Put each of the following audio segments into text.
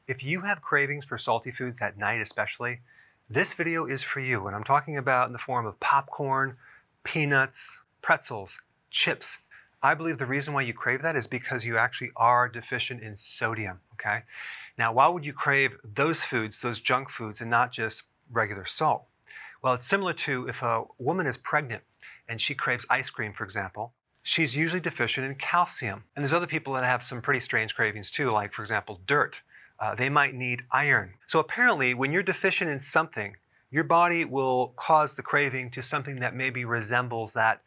If you have cravings for salty foods at night especially, this video is for you. And I'm talking about in the form of popcorn, peanuts, pretzels, chips. I believe the reason why you crave that is because you actually are deficient in sodium, okay? Now, why would you crave those foods, those junk foods, and not just regular salt? Well, it's similar to if a woman is pregnant and she craves ice cream, for example, she's usually deficient in calcium. And there's other people that have some pretty strange cravings too, like, for example, dirt. They might need iron. So apparently, when you're deficient in something, your body will cause the craving to something that maybe resembles that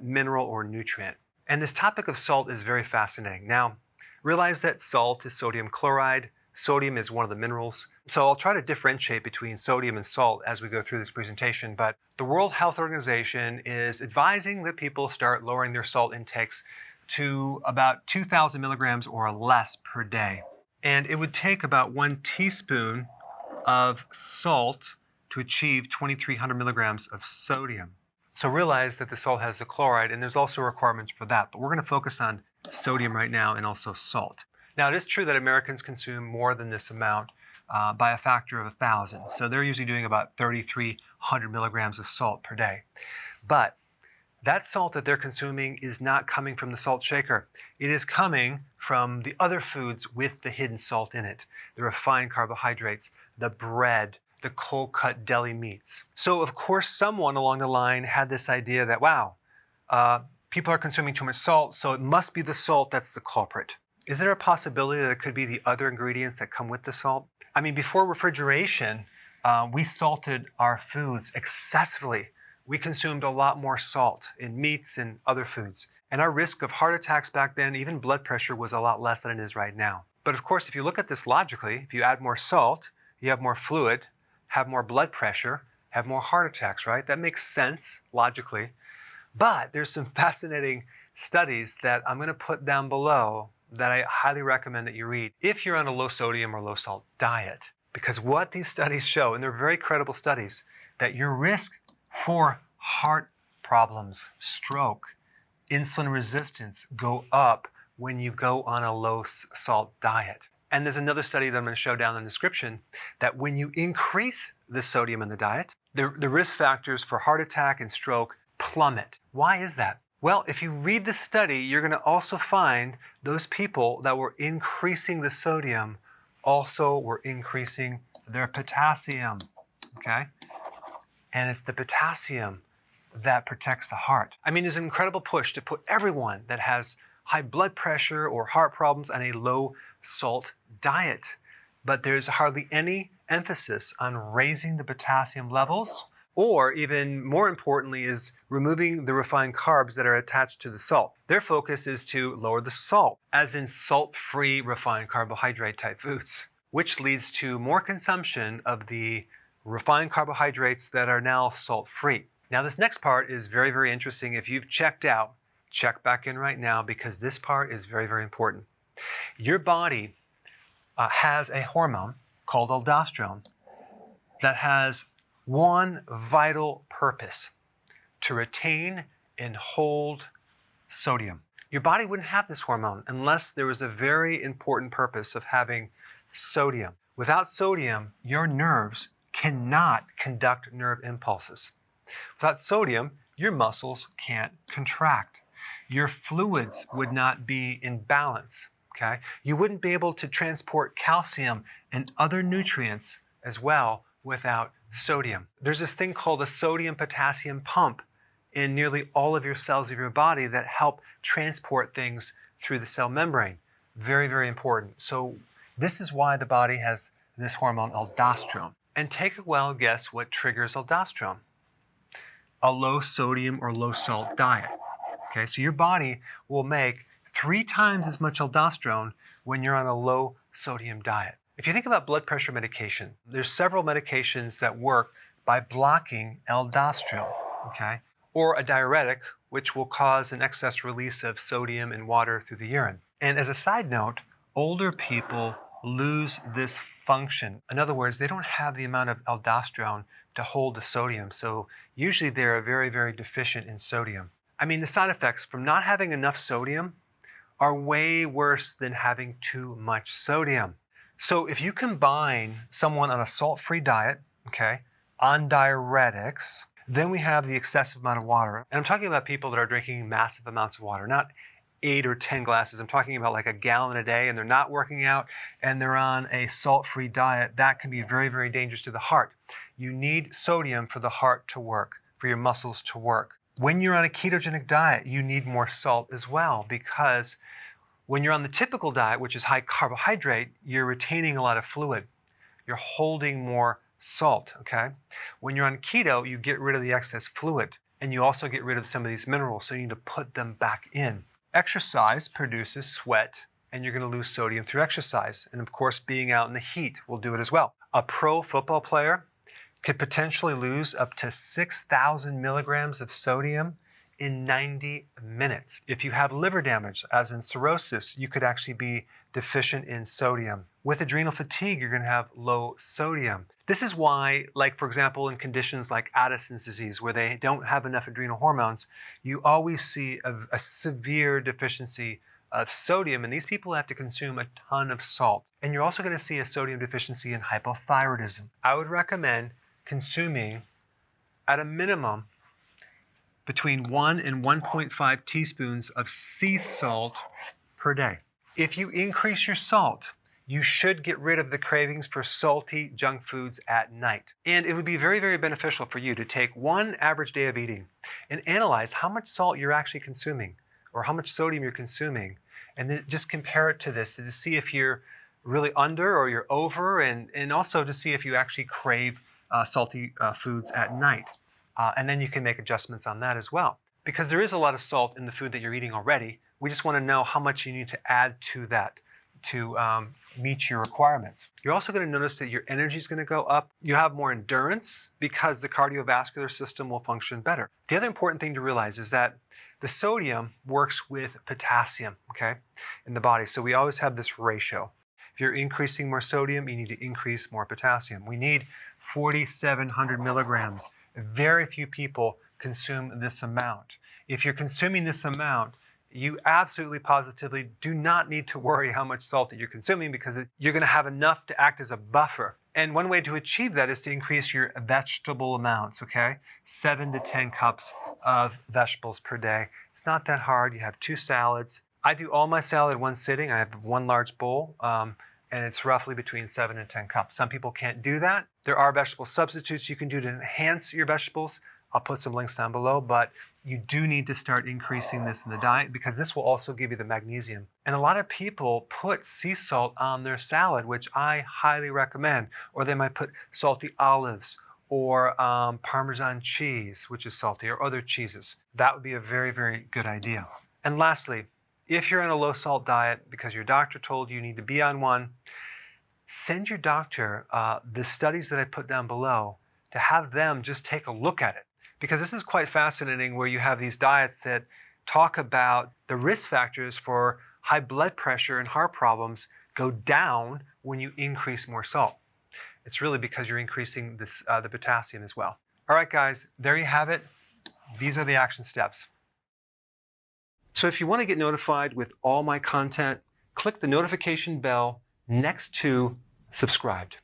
mineral or nutrient. And this topic of salt is very fascinating. Now, realize that salt is sodium chloride. Sodium is one of the minerals. So I'll try to differentiate between sodium and salt as we go through this presentation. But the World Health Organization is advising that people start lowering their salt intakes to about 2,000 milligrams or less per day. And it would take about 1 teaspoon of salt to achieve 2,300 milligrams of sodium. So realize that the salt has the chloride, and there's also requirements for that. But we're going to focus on sodium right now and also salt. Now, it is true that Americans consume more than this amount by a factor of 1,000. So they're usually doing about 3,300 milligrams of salt per day. But that salt that they're consuming is not coming from the salt shaker. It is coming from the other foods with the hidden salt in it, the refined carbohydrates, the bread, the cold-cut deli meats. So, of course, someone along the line had this idea that, wow, people are consuming too much salt, so it must be the salt that's the culprit. Is there a possibility that it could be the other ingredients that come with the salt? I mean, before refrigeration, we salted our foods excessively. We consumed a lot more salt in meats and other foods. And our risk of heart attacks back then, even blood pressure, was a lot less than it is right now. But of course, if you look at this logically, if you add more salt, you have more fluid, have more blood pressure, have more heart attacks, right? That makes sense logically. But there's some fascinating studies that I'm going to put down below that I highly recommend that you read if you're on a low sodium or low salt diet. Because what these studies show, and they're very credible studies, that your risk for heart problems, stroke, insulin resistance go up when you go on a low salt diet. And there's another study that I'm going to show down in the description that when you increase the sodium in the diet, the risk factors for heart attack and stroke plummet. Why is that? Well, if you read the study, you're going to also find those people that were increasing the sodium also were increasing their potassium, okay? And it's the potassium that protects the heart. I mean, there's an incredible push to put everyone that has high blood pressure or heart problems on a low salt diet. But there's hardly any emphasis on raising the potassium levels, or even more importantly is removing the refined carbs that are attached to the salt. Their focus is to lower the salt, as in salt-free refined carbohydrate type foods, which leads to more consumption of the refined carbohydrates that are now salt-free. Now this next part is very, very interesting. If you've checked out, check back in right now because this part is very, very important. Your body has a hormone called aldosterone that has one vital purpose: to retain and hold sodium. Your body wouldn't have this hormone unless there was a very important purpose of having sodium. Without sodium, your nerves cannot conduct nerve impulses. Without sodium, your muscles can't contract. Your fluids would not be in balance, okay? You wouldn't be able to transport calcium and other nutrients as well without sodium. There's this thing called a sodium-potassium pump in nearly all of your cells of your body that help transport things through the cell membrane. Very, very important. So this is why the body has this hormone aldosterone. And take a wild guess what triggers aldosterone. A low sodium or low salt diet. Okay, so your body will make 3 times as much aldosterone when you're on a low sodium diet. If you think about blood pressure medication, there's several medications that work by blocking aldosterone, okay? Or a diuretic, which will cause an excess release of sodium and water through the urine. And as a side note, older people lose this function. In other words, they don't have the amount of aldosterone to hold the sodium. So usually they're very, very deficient in sodium. I mean, the side effects from not having enough sodium are way worse than having too much sodium. So if you combine someone on a salt-free diet, okay, on diuretics, then we have the excessive amount of water. And I'm talking about people that are drinking massive amounts of water, not 8 or 10 glasses. I'm talking about like a gallon a day, and they're not working out and they're on a salt-free diet. That can be very, very dangerous to the heart. You need sodium for the heart to work, for your muscles to work. When you're on a ketogenic diet, you need more salt as well, because when you're on the typical diet, which is high carbohydrate, you're retaining a lot of fluid. You're holding more salt, okay? When you're on keto, you get rid of the excess fluid, and you also get rid of some of these minerals, so you need to put them back in. Exercise produces sweat, and you're going to lose sodium through exercise. And of course, being out in the heat will do it as well. A pro football player could potentially lose up to 6,000 milligrams of sodium in 90 minutes. If you have liver damage, as in cirrhosis, you could actually be deficient in sodium. With adrenal fatigue, you're going to have low sodium. This is why, like for example, in conditions like Addison's disease, where they don't have enough adrenal hormones, you always see a severe deficiency of sodium, and these people have to consume a ton of salt. And you're also going to see a sodium deficiency in hypothyroidism. I would recommend consuming, at a minimum, between 1 and 1.5 teaspoons of sea salt per day. If you increase your salt, you should get rid of the cravings for salty junk foods at night. And it would be very, very beneficial for you to take one average day of eating and analyze how much salt you're actually consuming or how much sodium you're consuming, and then just compare it to this to see if you're really under or you're over, and also to see if you actually crave salty foods at night. And then you can make adjustments on that as well. Because there is a lot of salt in the food that you're eating already. We just want to know how much you need to add to that to meet your requirements. You're also going to notice that your energy is going to go up. You have more endurance because the cardiovascular system will function better. The other important thing to realize is that the sodium works with potassium, okay, in the body. So we always have this ratio. If you're increasing more sodium, you need to increase more potassium. We need 4,700 milligrams. Very few people consume this amount. If you're consuming this amount, you absolutely positively do not need to worry how much salt that you're consuming, because you're going to have enough to act as a buffer. And one way to achieve that is to increase your vegetable amounts, okay? 7 to 10 cups of vegetables per day. It's not that hard. You have 2 salads. I do all my salad in one sitting. I have one large bowl, and it's roughly between 7 and 10 cups. Some people can't do that. There are vegetable substitutes you can do to enhance your vegetables. I'll put some links down below, but you do need to start increasing this in the diet, because this will also give you the magnesium. And a lot of people put sea salt on their salad, which I highly recommend. Or they might put salty olives or Parmesan cheese, which is salty, or other cheeses. That would be a very, very good idea. And lastly, if you're on a low salt diet because your doctor told you need to be on one, send your doctor the studies that I put down below to have them just take a look at it. Because this is quite fascinating, where you have these diets that talk about the risk factors for high blood pressure and heart problems go down when you increase more salt. It's really because you're increasing this, the potassium as well. All right, guys, there you have it. These are the action steps. So if you want to get notified with all my content, click the notification bell next to subscribed.